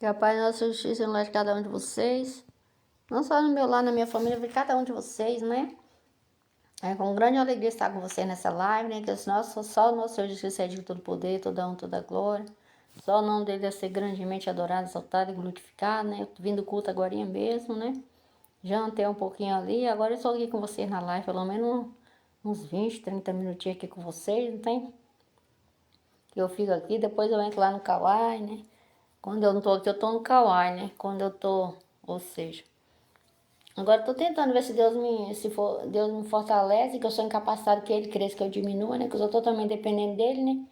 Que a paz e a nossa justiça no lar de cada um de vocês. Não só no meu lar, na minha família, mas de cada um de vocês, né? É com grande alegria estar com vocês nessa live, né? Que só o nosso Senhor Jesus Cristo é de todo poder, toda honra, toda glória. Só o nome dele deve ser grandemente adorado, exaltado e glorificado, né? Vim do culto agora mesmo, né? Jantei um pouquinho ali, agora eu estou aqui com vocês na live, pelo menos uns 20, 30 minutinhos aqui com vocês, não tem? Que eu fico aqui, depois eu entro lá no Kawaii, né? Quando eu não tô aqui, eu tô no Kawaii, né? Quando eu tô, ou seja, agora eu tô tentando ver se Deus me fortalece, que eu sou incapacitado, que ele cresça, que eu diminua, né? Que eu sou totalmente dependente dele, né?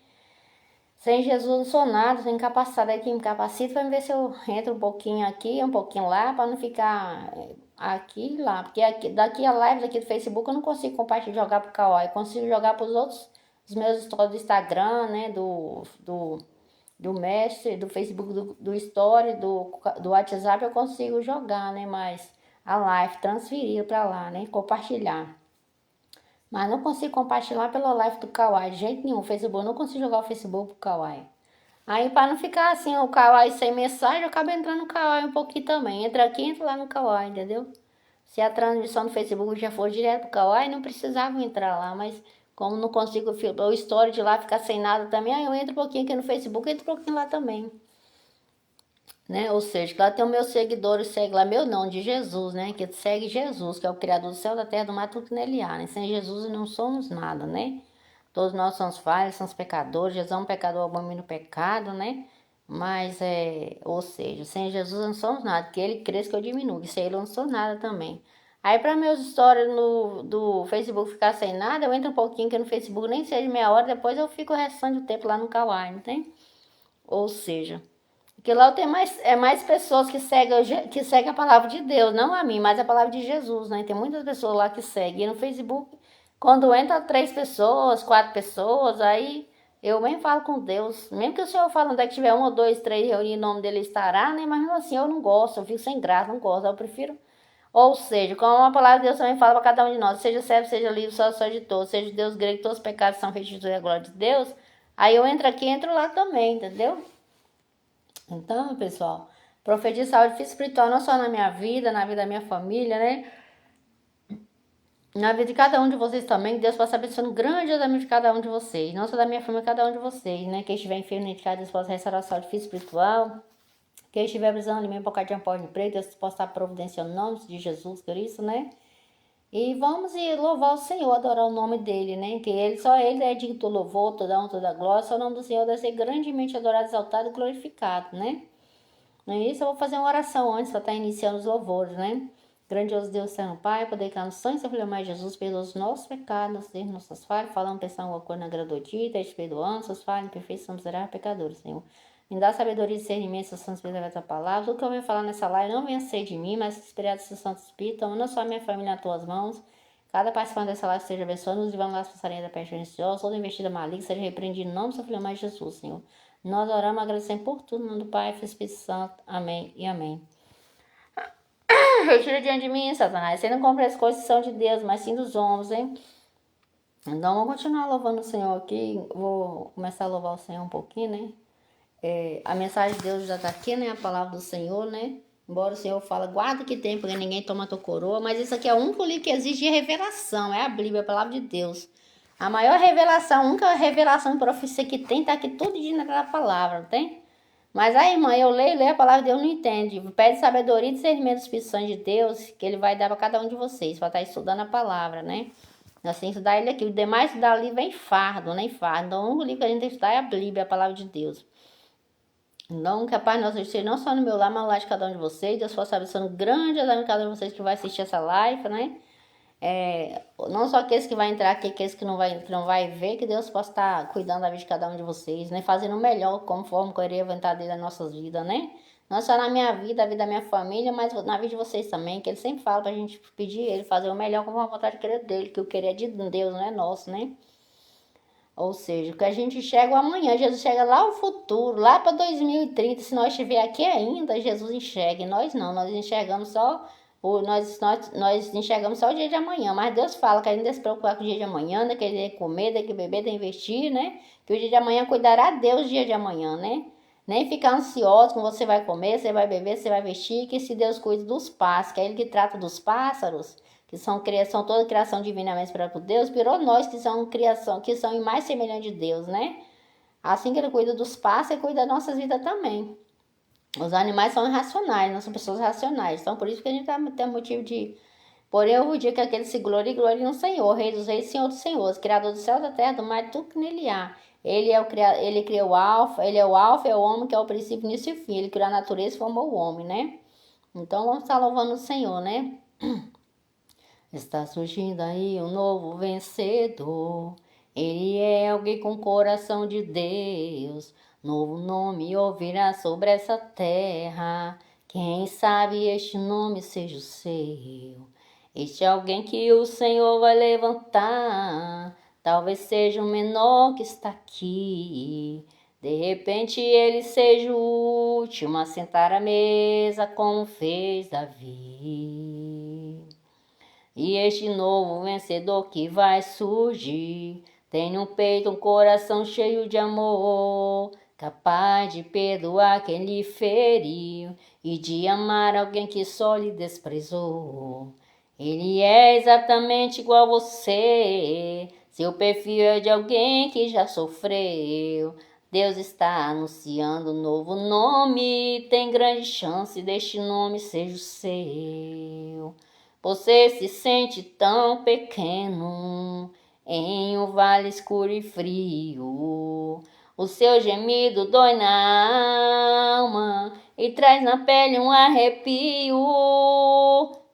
Sem Jesus eu não sou nada, sou incapacitado aí que me capacita pra ver se eu entro um pouquinho aqui, um pouquinho lá, pra não ficar aqui e lá. Porque daqui a live daqui do Facebook eu não consigo compartilhar, jogar pro Kawaii, eu consigo jogar pros outros, os meus stories do Instagram, né? Do Mestre, do Facebook, do Story, do WhatsApp eu consigo jogar, né? Mas a live transferir para lá, né? Compartilhar. Mas não consigo compartilhar pela live do Kawaii, de jeito nenhum. O Facebook, eu não consigo jogar o Facebook pro Kawaii. Aí para não ficar assim, o Kawaii sem mensagem, eu acabo entrando no Kawaii um pouquinho também. Entra aqui, entra lá no Kawaii, entendeu? Se a transmissão do Facebook já for direto pro Kawaii, não precisava entrar lá, mas como não consigo o story de lá ficar sem nada também, aí eu entro um pouquinho aqui no Facebook, entro um pouquinho lá também, né? Ou seja, lá tem os meus seguidores, segue lá, meu não, de Jesus, né? Que segue Jesus, que é o Criador do céu, da terra, do mar, tudo que nele há, né? Sem Jesus não somos nada, né? Todos nós somos falhos, somos pecadores, Jesus é um pecador, abomina o pecado, né? Mas, ou seja, sem Jesus não somos nada, que ele cresça que eu diminua, que sem ele eu não sou nada também. Aí, para meus stories do Facebook ficar sem nada, eu entro um pouquinho aqui no Facebook, nem seja meia hora, depois eu fico o restante do tempo lá no Kawaii, não tem? Ou seja, porque lá eu tenho mais pessoas que seguem a palavra de Deus, não a mim, mas a palavra de Jesus, né? Tem muitas pessoas lá que seguem. E no Facebook, quando entra 3 pessoas, 4 pessoas, aí eu nem falo com Deus. Mesmo que o Senhor fale onde é que tiver 1 ou 2, 3 reunidos, em nome dele estará, né? Mas mesmo assim eu não gosto, eu fico sem graça, não gosto. Eu prefiro. Ou seja, como a palavra de Deus também fala para cada um de nós, seja servo, seja livre, só de todos, seja Deus grego, todos os pecados são feitos de glória de Deus. Aí eu entro aqui, entro lá também, entendeu? Então, pessoal, profetizo saúde física e espiritual não só na minha vida, na vida da minha família, né? Na vida de cada um de vocês também, Deus possa abençoando grandiosamente cada um de vocês. Não só da minha família, cada um de vocês, né? Quem estiver enfermo, Deus possa restaurar a saúde física e espiritual. Quem estiver precisando de alimento para de pó de emprego, Deus possa estar providenciando em nome de Jesus Cristo, né? E vamos louvar o Senhor, adorar o nome dele, né? Que só ele é digno do louvor, toda honra, toda glória. Só o nome do Senhor deve ser grandemente adorado, exaltado e glorificado, né? Não é isso? Eu vou fazer uma oração antes para estar iniciando os louvores, né? Grandioso Deus, Senhor Pai, poder que no sangue, seu Filho mais Jesus, perdoa os nossos pecados, erros, nossas falhas, falando, pensando alguma coisa na gradotita, te perdoando, nossas falhas, imperfeições, miseráveis, pecadores, Senhor. Me dá sabedoria e discernimento, seus santos através da palavra. O que eu venho falar nessa live não venha ser de mim, mas inspirado do seu Santo Espírito, não só a minha família nas tuas mãos. Cada participante dessa live seja abençoado, nos livrando das passarinhas da peste perniciosa, toda investida maligna, seja repreendido em nome do seu Filho mais Jesus, Senhor. Nós oramos agradecendo por tudo, no nome do Pai, Filho e Espírito Santo. Amém e amém. Retira diante de mim, Satanás. Você não compra as coisas que são de Deus, mas sim dos homens, hein? Então, vamos continuar louvando o Senhor aqui. Vou começar a louvar o Senhor um pouquinho, né? A mensagem de Deus já está aqui, né? A palavra do Senhor, né? Embora o Senhor fala, guarda que tem, porque ninguém toma a tua coroa. Mas isso aqui é o único livro que exige revelação. É a Bíblia, a palavra de Deus. A maior revelação, a única revelação e profecia que tem, tá aqui todo dia naquela palavra, não tem? Mas aí, irmã, eu leio a palavra de Deus, não entende. Pede sabedoria e discernimento do Espírito Santo de Deus, que ele vai dar para cada um de vocês, para estar estudando a palavra, né? Nós temos que estudar ele aqui. O demais estudar ali vem fardo, nem fardo. Então, o único livro que a gente tem que estudar é a Bíblia, a palavra de Deus. Então, que a paz nossa esteja não só no meu lar, mas no lar de cada um de vocês. Deus possa abençoando grande a cada um de vocês que vai assistir essa live, né? Não só aqueles que vai entrar aqui, aqueles que não vai ver, que Deus possa estar cuidando da vida de cada um de vocês, né? Fazendo o melhor, conforme querer a vontade dele nas nossas vidas, né? Não só na minha vida, a vida da minha família, mas na vida de vocês também, que ele sempre fala pra gente pedir ele, fazer o melhor conforme a vontade de querer dele, que o querer é de Deus, não é nosso, né? Ou seja, que a gente chega amanhã, Jesus chega lá no futuro, lá para 2030, se nós estiver aqui ainda, Jesus enxerga, e nós não, nós enxergamos só nós enxergamos só o dia de amanhã, mas Deus fala que a gente deve se preocupar com o dia de amanhã, né? Que ele tem que comer, tem que beber, tem que investir, né? Que o dia de amanhã cuidará Deus do dia de amanhã, né? Nem ficar ansioso com você vai comer, você vai beber, você vai vestir, que se Deus cuide dos pássaros, que é Ele que trata dos pássaros, que são criação, toda criação divinamente inspirada por Deus, virou nós que são criação, que são mais semelhantes de Deus, né? Assim que Ele cuida dos pássaros, Ele cuida das nossas vidas também. Os animais são irracionais, não são pessoas racionais. Então, por isso que a gente tem motivo de... Porém, eu vos digo que aquele se gloria e gloria no Senhor, Rei dos reis, Senhor dos senhores, Criador do céu, da terra, do mar, tudo que nele há. Ele criou o Alfa, ele é o Alfa, é o homem que é o princípio, início e fim. Ele criou a natureza e formou o homem, né? Então, vamos estar louvando o Senhor, né? Está surgindo aí um novo vencedor. Ele é alguém com coração de Deus. Novo nome ouvirá sobre essa terra. Quem sabe este nome seja o seu. Este é alguém que o Senhor vai levantar. Talvez seja o menor que está aqui. De repente ele seja o último a sentar à mesa, como fez Davi. E este novo vencedor que vai surgir tem no peito um coração cheio de amor, capaz de perdoar quem lhe feriu e de amar alguém que só lhe desprezou. Ele é exatamente igual a você, seu perfil é de alguém que já sofreu. Deus está anunciando um novo nome, tem grande chance deste nome seja o seu. Você se sente tão pequeno em um vale escuro e frio. O seu gemido dói na alma e traz na pele um arrepio.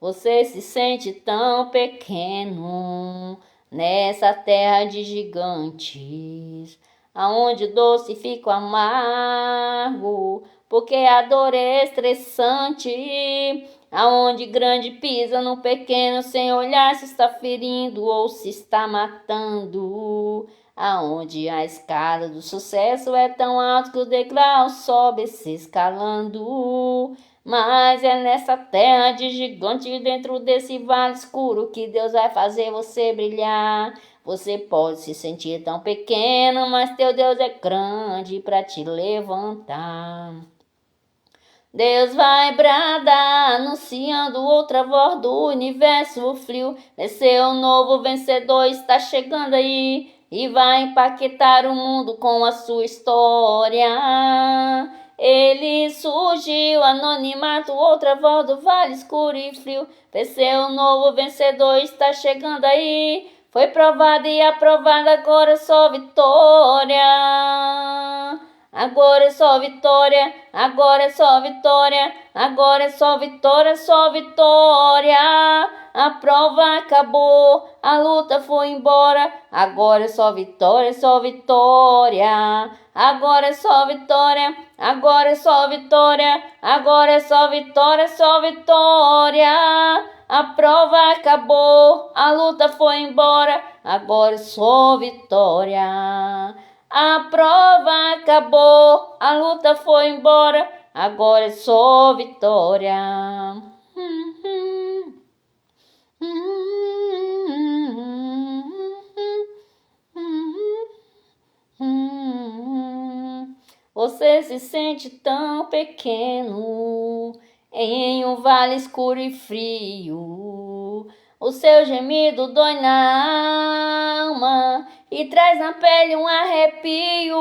Você se sente tão pequeno nessa terra de gigantes, aonde o doce fica amargo, porque a dor é estressante. Aonde grande pisa no pequeno, sem olhar se está ferindo ou se está matando. Aonde a escada do sucesso é tão alta que o degrau sobe se escalando. Mas é nessa terra de gigante, dentro desse vale escuro, que Deus vai fazer você brilhar. Você pode se sentir tão pequeno, mas teu Deus é grande para te levantar. Deus vai bradar, anunciando outra voz do universo frio. Desceu um novo vencedor, está chegando aí e vai empaquetar o mundo com a sua história. Ele surgiu, anonimato, outra voz do vale escuro e frio. Desceu um novo vencedor, está chegando aí. Foi provado e aprovado, agora só vitória. Agora é só vitória, agora é só vitória, agora é só vitória, só vitória. A prova acabou, a luta foi embora, agora é só vitória, só vitória. Agora é só vitória, agora é só vitória, agora é só vitória, só vitória. A prova acabou, a luta foi embora, agora é só vitória. A prova acabou, a luta foi embora, agora é só vitória. Você se sente tão pequeno em um vale escuro e frio. O seu gemido dói na alma e traz na pele um arrepio.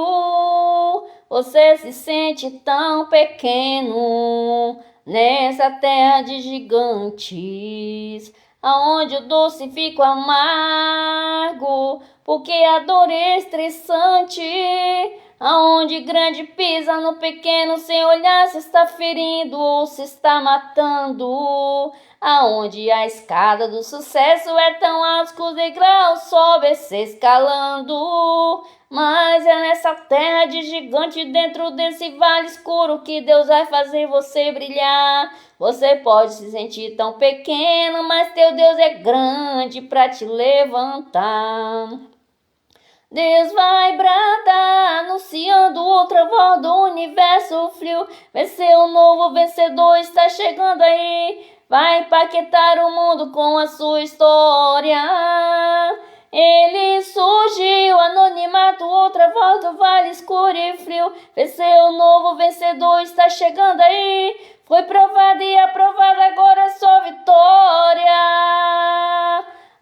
Você se sente tão pequeno nessa terra de gigantes, aonde o doce fica amargo, porque a dor é estressante. Aonde grande pisa no pequeno, sem olhar se está ferindo ou se está matando. Aonde a escada do sucesso é tão alta que o degrau sobe se escalando. Mas é nessa terra de gigante, dentro desse vale escuro, que Deus vai fazer você brilhar. Você pode se sentir tão pequeno, mas teu Deus é grande para te levantar. Deus vai bradar, anunciando outra voz do universo frio. Venceu um novo vencedor, está chegando aí. Vai empaquetar o mundo com a sua história. Ele surgiu, anonimato, outra voz do vale escuro e frio. Venceu, novo vencedor está chegando aí. Foi provado e aprovado, agora é só vitória.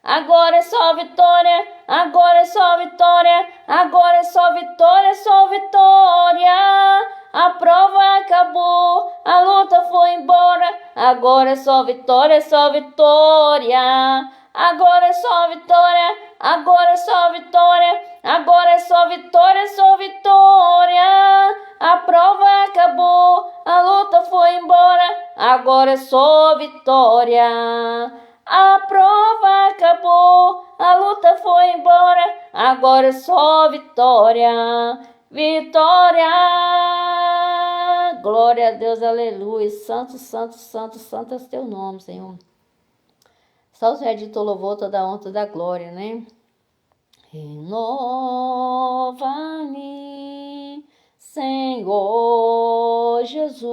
Agora é só vitória, agora é só vitória, agora é só vitória, só vitória. A prova acabou, a luta foi embora, agora é só vitória, só vitória. Agora é só vitória, agora é só vitória, agora é só vitória, só vitória. A prova acabou, a luta foi embora, agora é só vitória. A prova acabou, a luta foi embora, agora é só vitória. Vitória! Glória a Deus, aleluia. Santo, santo, santo, santo é o teu nome, Senhor. Só o Senhor de teu louvor, toda a honra, toda a glória, né? Renova-me, Senhor Jesus.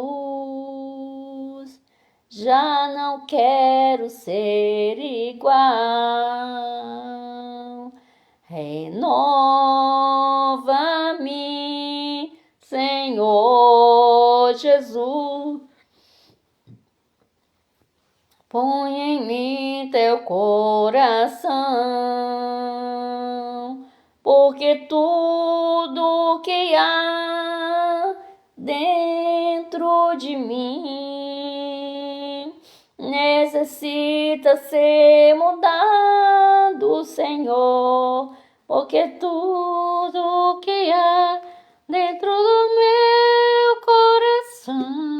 Já não quero ser igual. Renova-me, Senhor Jesus. Põe em mim teu coração, porque tudo que há dentro de mim necessita ser mudado, Senhor, porque tudo que há dentro do meu coração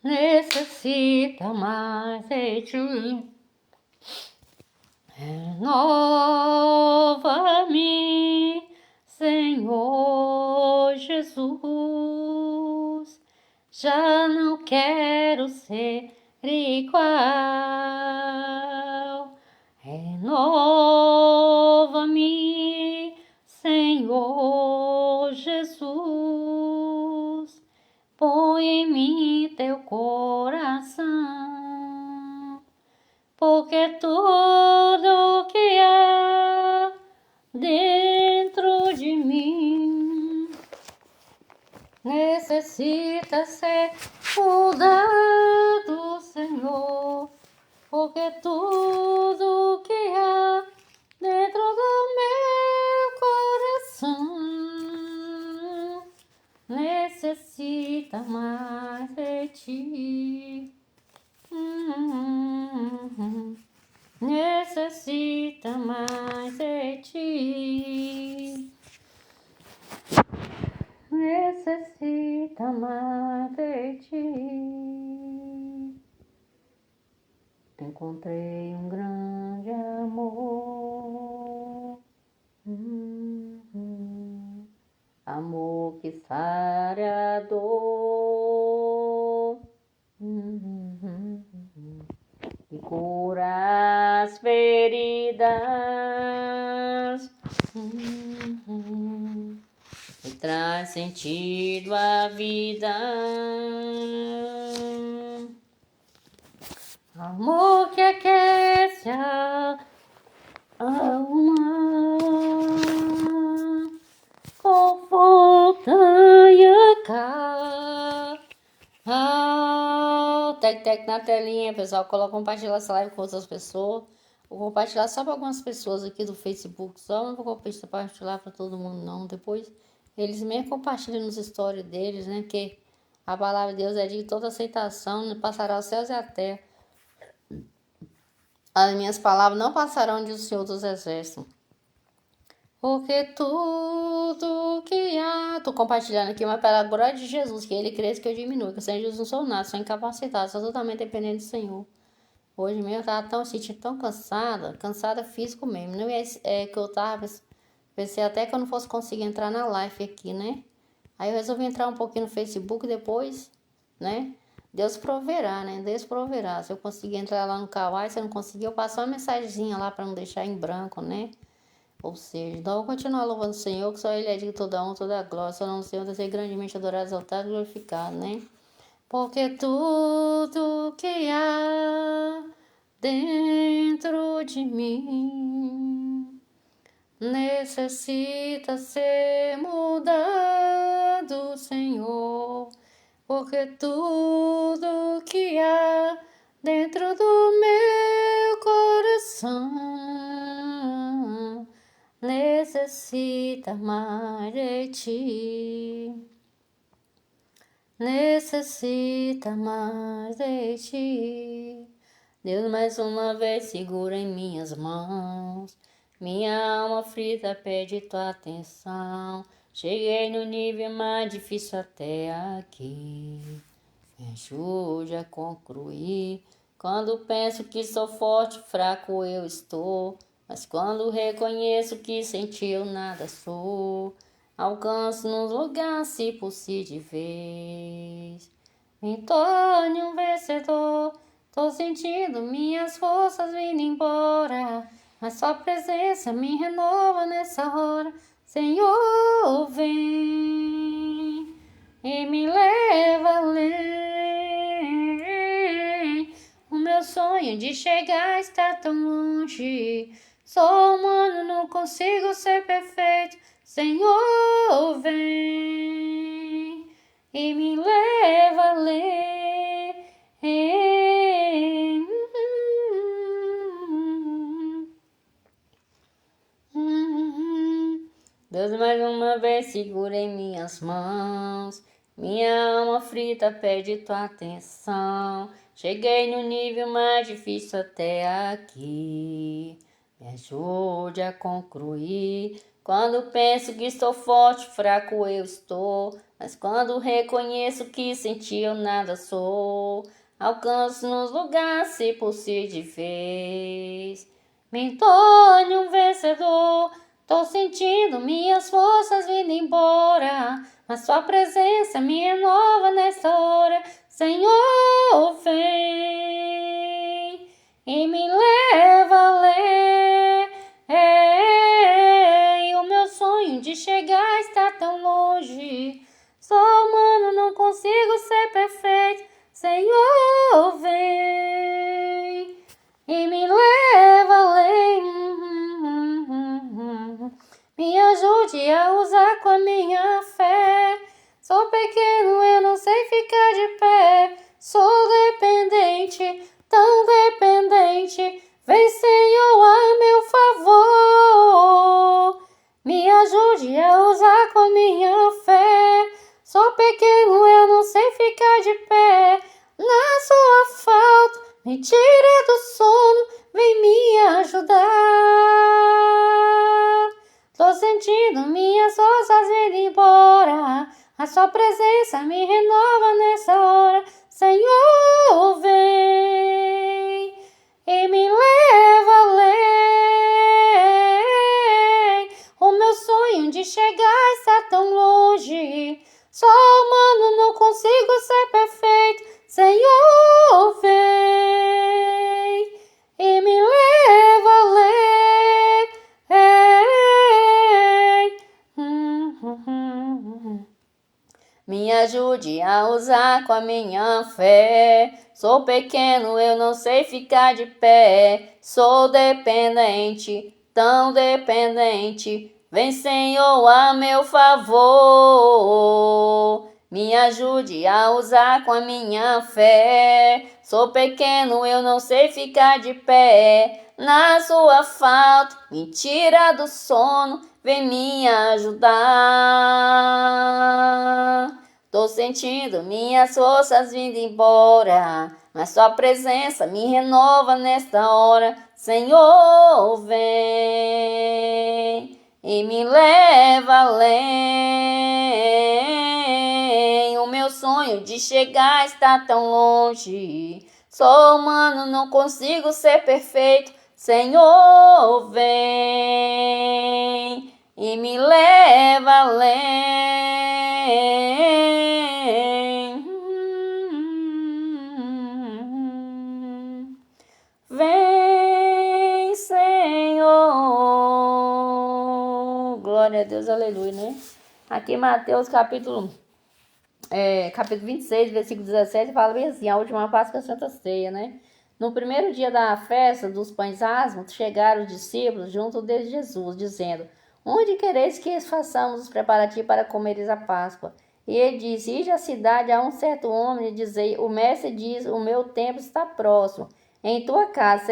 necessita mais de ti. Renova-me, Senhor Jesus. Já não quero ser igual. Renova-me, Senhor Jesus. Põe em mim teu coração, porque tudo que há dentro de mim necessita ser mudado, Senhor, porque tudo que há dentro do meu coração necessita mais de ti. Necessita mais de ti. Necessita mais de ti. Encontrei um grande amor. Amor que sara a dor e cura as feridas e traz sentido à vida. Amor que aquece a alma, conforta e acalma. Tec na telinha, pessoal. Coloca compartilhar essa live com outras pessoas. Vou compartilhar só para algumas pessoas aqui do Facebook. Só não vou compartilhar para todo mundo, não. Depois eles mesmo compartilham nos stories deles, né? Que a palavra de Deus é de toda aceitação, né? Passará os céus e a terra. As minhas palavras não passarão, diz o Senhor dos Exércitos. Porque tudo que há... Tô compartilhando aqui, mas pela glória de Jesus, que Ele cresça, que eu diminua. Que sem Jesus não sou nada, sou incapacitado, sou totalmente dependente do Senhor. Hoje mesmo eu tava sentindo tão cansada físico mesmo. Não é que eu tava... Pensei até que eu não fosse conseguir entrar na live aqui, né? Aí eu resolvi entrar um pouquinho no Facebook depois, né? Deus proverá, né? Deus proverá. Se eu conseguir entrar lá no Kawaii, se eu não conseguir, eu passo uma mensagenzinha lá para não deixar em branco, né? Ou seja, então eu vou continuar louvando o Senhor, que só Ele é digno de toda a honra, toda a glória. Só não o Senhor deve ser grandemente adorado, exaltado e glorificado, né? porque tudo que há dentro de mim necessita ser mudado, Senhor, porque tudo que há dentro do meu coração necessita mais de ti, necessita mais de ti. Deus, mais uma vez segura em minhas mãos, minha alma aflita pede tua atenção. Cheguei no nível mais difícil até aqui, me ajude a concluir. Quando penso que sou forte, fraco eu estou, mas quando reconheço que sem ti eu nada sou, alcanço nos lugares se possível de vez. Me torne um vencedor, tô sentindo minhas forças vindo embora, mas sua presença me renova nessa hora. Senhor, vem e me leva além. O meu sonho de chegar está tão longe. Sou humano, não consigo ser perfeito. Senhor, vem e me leva além. Deus, mais uma vez segura em minhas mãos, minha alma frita pede tua atenção. Cheguei no nível mais difícil até aqui, me ajude a concluir. Quando penso que estou forte, fraco eu estou, mas quando reconheço que sem ti eu nada sou, alcanço nos lugares se possível de vez. Me torne um vencedor, tô sentindo minhas forças vindo embora, mas sua presença me renova nessa hora. Senhor, vem e me leva além. O meu sonho de chegar está tão longe. Sou humano, não consigo ser perfeito. Senhor, vem e me leva além. Me ajude a usar com a minha fé. Sou pequeno, eu não sei ficar de pé. Sou dependente, tão dependente. Vem, Senhor, a meu favor. Me ajude a usar com a minha fé. Sou pequeno, eu não sei ficar de pé. Na sua falta, me tira do sono. Vem me ajudar. Tô sentindo minhas forças indo embora, a sua presença me renova nessa hora. Senhor, vem e me leva além. O meu sonho de chegar está tão longe. Sou humano, não consigo ser perfeito. Senhor, vem e me leva além. Me ajude a usar com a minha fé. Sou pequeno, eu não sei ficar de pé. Sou dependente, tão dependente. Vem, Senhor, a meu favor. Me ajude a usar com a minha fé. Sou pequeno, eu não sei ficar de pé. Na sua falta, me tira do sono. Vem me ajudar. Tô sentindo minhas forças vindo embora, mas sua presença me renova nesta hora. Senhor, vem e me leva além. O meu sonho de chegar está tão longe. Sou humano, não consigo ser perfeito. Senhor, vem e me leva além. Vem, Senhor. Glória a Deus, aleluia, né? Aqui Mateus capítulo capítulo 26, versículo 17, fala bem assim, a última Páscoa, a Santa Ceia, né? No primeiro dia da festa dos pães asmos, chegaram os discípulos junto de Jesus, dizendo, onde quereis que façamos os preparativos para comeres a Páscoa? E ele disse, ide à cidade a um certo homem e dizei, o mestre diz, o meu tempo está próximo. Em tua casa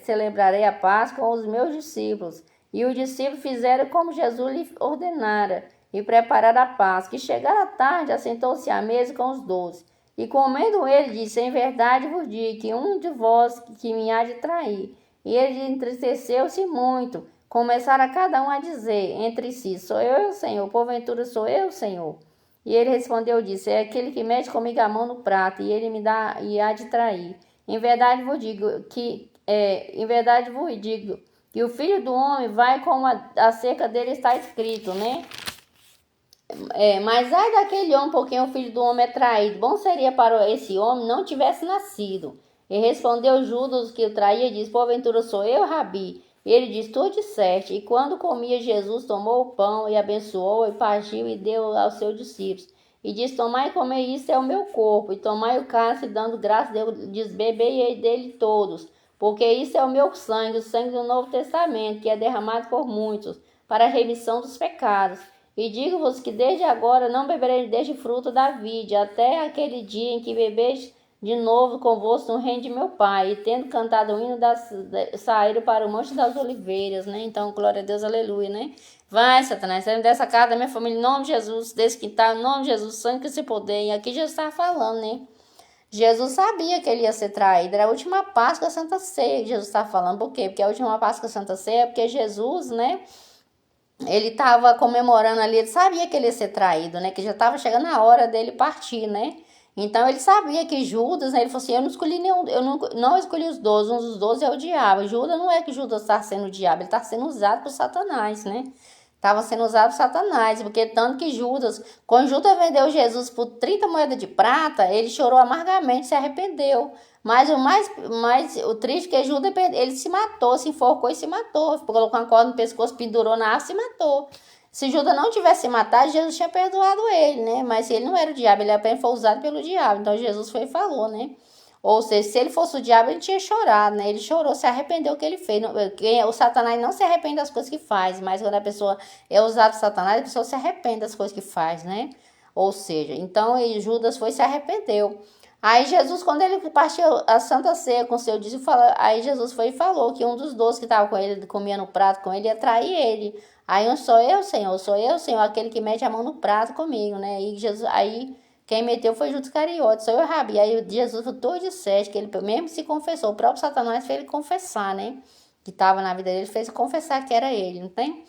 celebrarei a Páscoa com os meus discípulos. E os discípulos fizeram como Jesus lhe ordenara, e prepararam a Páscoa. E chegara a tarde, assentou-se à mesa com os 12. E comendo ele, disse, em verdade vos digo que um de vós que me há de trair. E ele entristeceu-se muito. Começaram cada um a dizer entre si, sou eu, Senhor, porventura sou eu, Senhor. E ele respondeu e disse, é aquele que mete comigo a mão no prato, e ele me dá e há de trair. Em verdade vos digo que o Filho do Homem vai como acerca dele está escrito, né? Mas ai daquele homem por quem o Filho do Homem é traído. Bom seria para esse homem não tivesse nascido. E respondeu Judas que o traía e disse, porventura sou eu, Rabi? E ele disse, tu disseste. E quando comia Jesus, tomou o pão e abençoou e partiu e deu aos seus discípulos. E disse, tomai e comei, isto é o meu corpo. E tomai o cálice, dando graça, diz, bebei dele todos. Porque isso é o meu sangue, o sangue do Novo Testamento, que é derramado por muitos, para a remissão dos pecados. E digo-vos que desde agora não beberei deste fruto da vide, até aquele dia em que bebeis de novo convosco no reino de meu Pai. E tendo cantado o hino, saíram para o Monte das Oliveiras, né? Então, glória a Deus, aleluia, né? Vai, Satanás, saindo dessa casa da minha família, em nome de Jesus, desse quintal, em nome de Jesus, sangue que se poder. E aqui Jesus estava falando, né? Jesus sabia que ele ia ser traído, era a última Páscoa, Santa Ceia, que Jesus estava falando. Por quê? Porque a última Páscoa, Santa Ceia é porque Jesus, né? Ele estava comemorando ali, ele sabia que ele ia ser traído, né? Que já estava chegando a hora dele partir, né? Então ele sabia que Judas, né? Ele falou assim, eu não escolhi nenhum, eu não escolhi os 12, um dos 12 é o diabo. Judas não é que Judas está sendo o diabo, ele está sendo usado por Satanás, né? Estava sendo usado por Satanás, porque tanto que Judas, quando Judas vendeu Jesus por 30 moedas de prata, ele chorou amargamente, se arrependeu. Mas o triste é que Judas, ele se matou, se enforcou e se matou. Colocou uma corda no pescoço, pendurou na árvore e se matou. Se Judas não tivesse se matado, Jesus tinha perdoado ele, né? Mas ele não era o diabo, ele apenas foi usado pelo diabo. Então Jesus foi e falou, né? Ou seja, se ele fosse o diabo, ele tinha chorado, né? Ele chorou, se arrependeu do que ele fez. O Satanás não se arrepende das coisas que faz, mas quando a pessoa é usada por Satanás, a pessoa se arrepende das coisas que faz, né? Ou seja, então Judas foi e se arrependeu. Aí Jesus, quando ele partiu a Santa Ceia com seu discípulo, aí Jesus foi e falou que um dos 12 que estava com ele, comia no prato com ele, ia trair ele. Aí sou eu, Senhor, aquele que mete a mão no prato comigo, né? E Jesus, aí quem meteu foi Judas Iscariote, sou eu, Rabi. Aí Jesus, tu disseste que ele mesmo se confessou, o próprio Satanás fez ele confessar, né? Que estava na vida dele, fez confessar que era ele, não tem?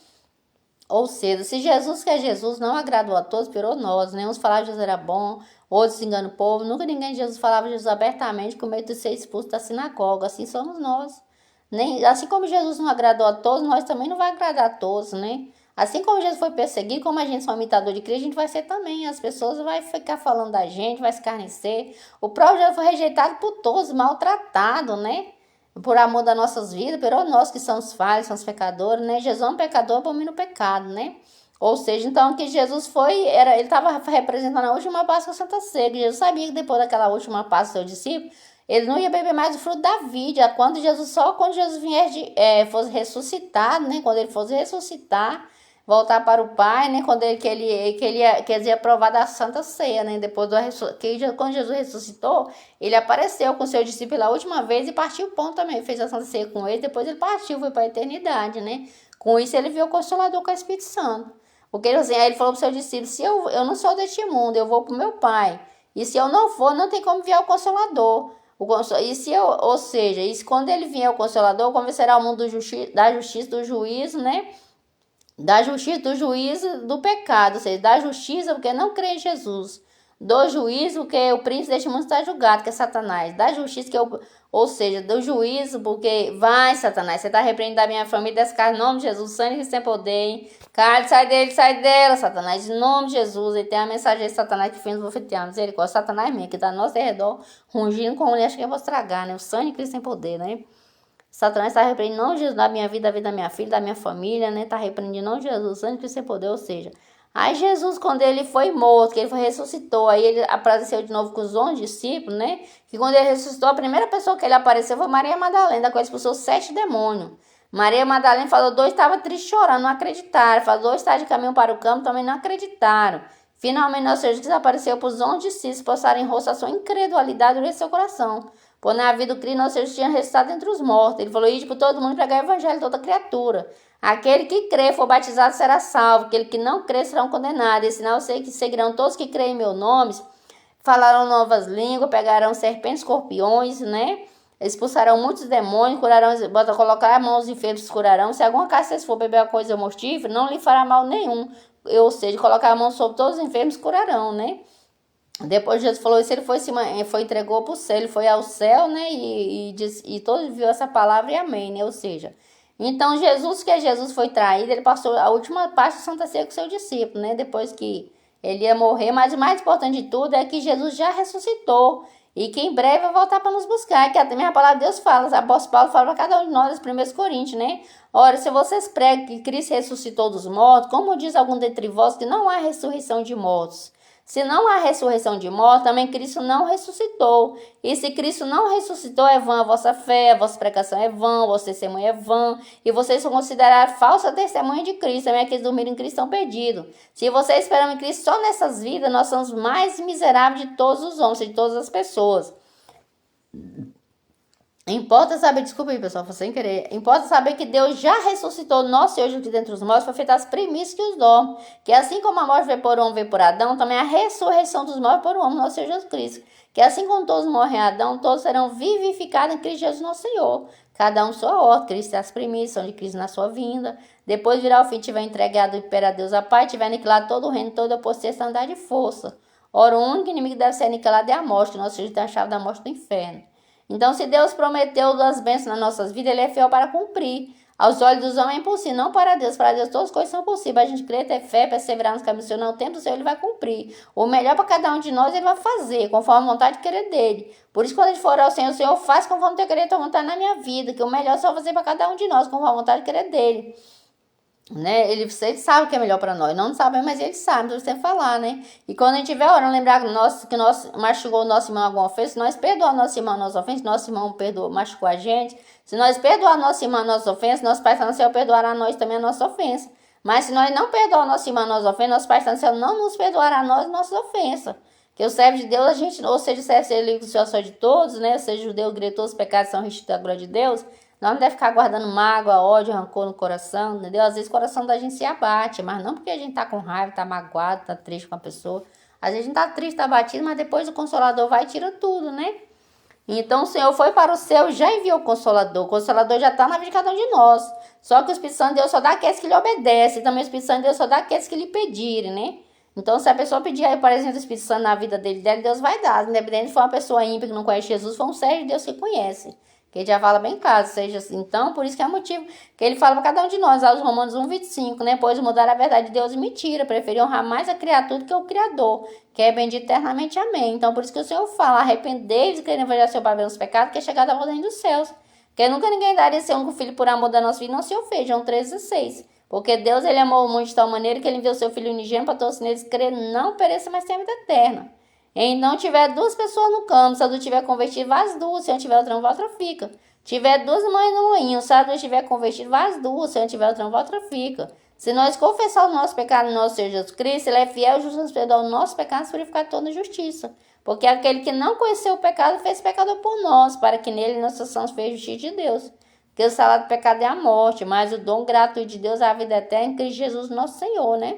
Ou seja, se Jesus, que é Jesus, não agradou a todos, pirou nós, né? Uns falavam que Jesus era bom, outros enganam o povo. Nunca ninguém de Jesus falava de Jesus abertamente com medo de ser expulso da sinagoga. Assim somos nós. Assim como Jesus não agradou a todos, nós também não vai agradar a todos, né? Assim como Jesus foi perseguido, como a gente é um imitador de Cristo, a gente vai ser também. As pessoas vão ficar falando da gente, vai se escarnecer. O próprio Jesus foi rejeitado por todos, maltratado, né? Por amor das nossas vidas, por nós que somos falhos, somos pecadores, né? Jesus é um pecador, abomina o pecado, né? Ou seja, então, que Jesus ele estava representando a última Páscoa Santa Ceia. Jesus sabia que depois daquela última Páscoa, seu discípulo, ele não ia beber mais o fruto da vide. Quando Jesus vier fosse ressuscitado, né? Quando ele fosse ressuscitar, voltar para o Pai, né? Quando ele ia provar da Santa Ceia, né? Depois quando Jesus ressuscitou, ele apareceu com seu discípulo pela última vez e partiu o pão também. Fez a Santa Ceia com ele, depois ele partiu, foi para a eternidade, né? Com isso ele viu o Consolador com o Espírito Santo. Porque assim, aí ele falou para o seu discípulo, se eu não sou deste mundo, eu vou para o meu Pai. E se eu não for, não tem como enviar o Consolador. Ou seja, quando ele vier o Consolador, convencerá o mundo da justiça, do juízo, né? Da justiça, do juízo, do pecado. Ou seja, da justiça, porque não crê em Jesus. Do juízo, porque o príncipe deste mundo está julgado, que é Satanás. Da justiça, ou seja, do juízo, porque vai, Satanás, você está repreendendo da minha família, dessa casa, em nome de Jesus, sangue que sem poder, hein? Cara, sai dela, Satanás, em nome de Jesus. E tem a mensagem de Satanás que fez no bofetear, misericórdia, Satanás mesmo, que está ao nosso redor, rungindo com mulher, acho que eu vou estragar, né? O sangue que sem poder, né? Satanás está repreendendo, não Jesus, da minha vida, da vida da minha filha, da minha família, né? Está repreendendo, não Jesus, sangue que sem poder, ou seja, Aí Jesus, quando ele foi morto, que ele ressuscitou, aí ele apareceu de novo com os 11 discípulos, né? Que quando ele ressuscitou, a primeira pessoa que ele apareceu foi Maria Madalena, da qual expulsou 7 demônios. Maria Madalena falou, 2 estavam tristes chorando, não acreditaram. Falou, 2 estavam de caminho para o campo, também não acreditaram. Finalmente, nosso Senhor Jesus apareceu para os 11 discípulos, postaram em rosto a sua incredulidade e seu coração. Por na vida do Cristo, nosso Senhor tinha ressuscitado entre os mortos. Ele falou, ide por todo mundo pregar o evangelho a toda criatura. Aquele que crê, for batizado, será salvo. Aquele que não crê, serão condenados. Esse sinal eu sei que seguirão todos que creem em meu nome. Falarão novas línguas, pegarão serpentes, escorpiões, né? Expulsarão muitos demônios, curarão, colocar a mão aos enfermos, curarão. Se alguma casa vocês for beber uma coisa mortífera, não lhe fará mal nenhum. Ou seja, colocar a mão sobre todos os enfermos, curarão, né? Depois Jesus falou isso, ele foi entregou para o céu, ele foi ao céu, né? E todos viu essa palavra e amém, né? Ou seja, então Jesus, que Jesus foi traído, ele passou a última parte da Santa Ceia com seu discípulo, né? Depois que ele ia morrer, mas o mais importante de tudo é que Jesus já ressuscitou e que em breve vai voltar para nos buscar, que a minha palavra de Deus fala, o apóstolo Paulo fala para cada um de nós, nos 1 Coríntios, né? Ora, se vocês pregam que Cristo ressuscitou dos mortos, como diz algum dentre vós que não há ressurreição de mortos? Se não há ressurreição de mortos, também Cristo não ressuscitou. E se Cristo não ressuscitou, é vã a vossa fé, a vossa pregação é vã, o vosso testemunho é vã. E vocês são considerados falsa testemunha de Cristo. Também aqueles que dormiram em Cristo estão perdidos. Se vocês esperam em Cristo só nessas vidas, nós somos mais miseráveis de todos os homens, de todas as pessoas. Importa saber, desculpa aí pessoal, foi sem querer. Importa saber que Deus já ressuscitou nosso Senhor Jesus dentre os mortos, foi feita as primícias que os dormem. Que assim como a morte veio por homem, veio por Adão, também a ressurreição dos mortos por homem, nosso Senhor Jesus Cristo. Que assim como todos morrem em Adão, todos serão vivificados em Cristo Jesus nosso Senhor. Cada um sua ordem, Cristo é as primícias, são de Cristo na sua vinda. Depois virá o fim, tiver entregado o império a Deus a Pai, tiver aniquilado todo o reino, toda a potestade e força. Ora, o único inimigo que deve ser aniquilado é a morte, nosso Senhor tem a chave da morte do inferno. Então, se Deus prometeu das bênçãos nas nossas vidas, Ele é fiel para cumprir. Aos olhos dos homens é impossível, não para Deus. Para Deus todas as coisas são possíveis. A gente crê, ter fé, perseverar nos caminhos do Senhor, não, o tempo do Senhor Ele vai cumprir. O melhor para cada um de nós Ele vai fazer, conforme a vontade e querer dEle. Por isso, quando a gente for ao Senhor, o Senhor faz conforme o teu querer e tua vontade na minha vida, que o melhor é só fazer para cada um de nós, conforme a vontade e querer dEle. Né? Ele sabe o que é melhor para nós. Não sabemos, mas ele sabe, então sempre falar, né? E quando a gente estiver orando, lembrar que nós machucou o nosso irmão alguma ofensa, se nós perdoar nosso irmão a nossa ofensa, nosso irmão machucou a gente, se nós perdoar nosso irmão a nossa ofensa, nosso Pai no céu perdoará a nós também a nossa ofensa. Mas se nós não perdoar nosso irmão a nossa ofensa, nosso Pai no céu não nos perdoará a nós nossas ofensas. Que o servo de Deus, a gente, ou seja, o servo ser só de todos, né? Ou seja, judeu, grego, todos os pecados são restituídos à glória de Deus. Nós não deve ficar guardando mágoa, ódio, rancor no coração, entendeu? Às vezes o coração da gente se abate, mas não porque a gente tá com raiva, tá magoado, tá triste com a pessoa. Às vezes a gente tá triste, tá abatido, mas depois o Consolador vai e tira tudo, né? Então o Senhor foi para o céu e já enviou o Consolador. O Consolador já está na vida de cada um de nós. Só que o Espírito Santo de Deus só dá aqueles que lhe obedecem. E também o Espírito Santo de Deus só dá aqueles que lhe pedirem, né? Então se a pessoa pedir aí, por exemplo, o Espírito Santo na vida dele, Deus vai dar. Independente se for uma pessoa ímpia que não conhece Jesus, foi um servo de Deus que conhece. Que ele já fala bem claro, seja assim. Então, por isso que é o motivo que ele fala para cada um de nós, aos Romanos 1,25, né? Pois mudar a verdade de Deus e mentira, preferiu honrar mais a criatura do que o Criador, que é bendito eternamente, amém. Então, por isso que o Senhor fala, arrependei-vos e querem evangelizar seu Pai pelos pecados, que é chegada a reino dos céus. Porque nunca ninguém daria seu único filho por amor da nossa vida, não se ofende, João 13,16. Porque Deus, ele amou o mundo de tal maneira que ele enviou seu filho unigênito para todos neles crer, não pereça, mas tenha vida eterna. Então, tiver 2 pessoas no campo, se a do tiver convertido, vai as 2. Se não tiver outra, outra fica. Tiver 2 mães no moinho, se a do tiver convertido, vai as 2. Se não tiver outra fica. Se nós confessar o nosso pecado no nosso Senhor Jesus Cristo, Ele é fiel e justo nos perdoar o nosso pecado e purificar toda justiça. Porque aquele que não conheceu o pecado fez pecador por nós, para que nele nós possamos ver a justiça de Deus. Porque o salário do pecado é a morte, mas o dom gratuito de Deus é a vida eterna em Cristo Jesus nosso Senhor, né?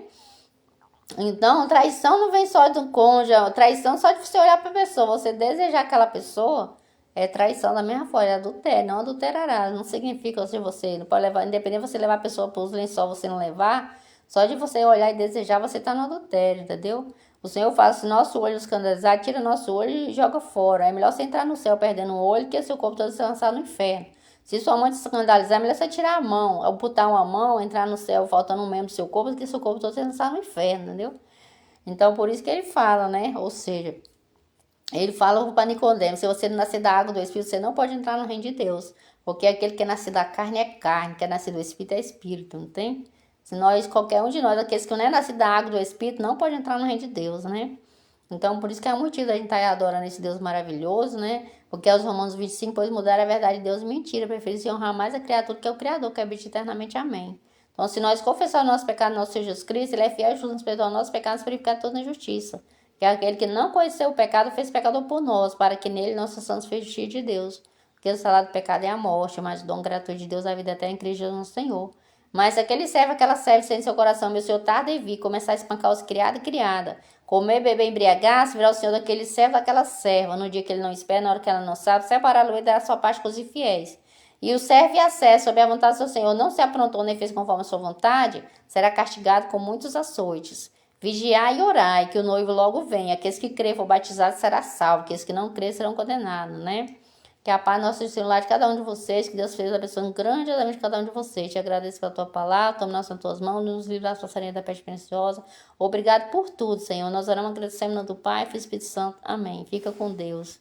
Então, traição não vem só do cônjuge, traição só de você olhar para a pessoa, você desejar aquela pessoa, é traição da mesma forma, é adultério, não adulterará, não significa se você não pode levar, independente de você levar a pessoa para os lençóis, você não levar, só de você olhar e desejar, você está no adultério, entendeu? O Senhor fala, se nosso olho escandalizar, tira nosso olho e joga fora, é melhor você entrar no céu perdendo um olho que seu corpo todo se lançar no inferno. Se sua mãe te escandalizar, é melhor você tirar a mão, amputar uma mão, entrar no céu faltando um membro do seu corpo, do que seu corpo todo se lançar no inferno, entendeu? Então, por isso que ele fala, né? Ou seja, ele fala para Nicodemo, se você não nascer da água do Espírito, você não pode entrar no reino de Deus. Porque aquele que é nascido da carne é carne, que é nascido do Espírito é Espírito, não tem? Se nós, qualquer um de nós, aqueles que não é nascido da água do Espírito, não pode entrar no reino de Deus, né? Então, por isso que é o motivo da gente estar adorando esse Deus maravilhoso, né? Porque os Romanos 25, pois mudaram a verdade de Deus em mentira, prefere-se honrar mais a criatura que é o Criador, que habita eternamente. Amém. Então, se nós confessarmos o nosso pecado no nosso Senhor Jesus Cristo, Ele é fiel e justo nos perdoar nossos pecados e purificar toda injustiça. Que aquele que não conheceu o pecado fez pecador por nós, para que nele nós possamos ser justiça de Deus. Porque o salário do pecado é a morte, mas o dom gratuito de Deus é a vida eterna em Cristo Jesus nosso Senhor. Mas se aquele servo, aquela serva, sem seu coração, meu Senhor, tarda e vir, começar a espancar os criados e criada, comer, beber, embriagar-se, virá o Senhor daquele servo, daquela serva, no dia que ele não espera, na hora que ela não sabe, separá-lo e dar a sua parte com os infiéis. E o servo e a serva, sob a vontade do seu Senhor, não se aprontou nem fez conforme a sua vontade, será castigado com muitos açoites. Vigiai e orai, que o noivo logo vem. Aqueles que crêem for batizados será salvo, aqueles que não crêem serão condenados, né? Que a paz nosso Senhor de cada um de vocês, que Deus fez abençoando grandemente cada um de vocês. Te agradeço pela tua palavra, toma nas tuas mãos, nos livra da passarinha da peste preciosa. Obrigado por tudo, Senhor. Nós oramos agradecendo no nome do Pai, Filho e Espírito Santo. Amém. Fica com Deus.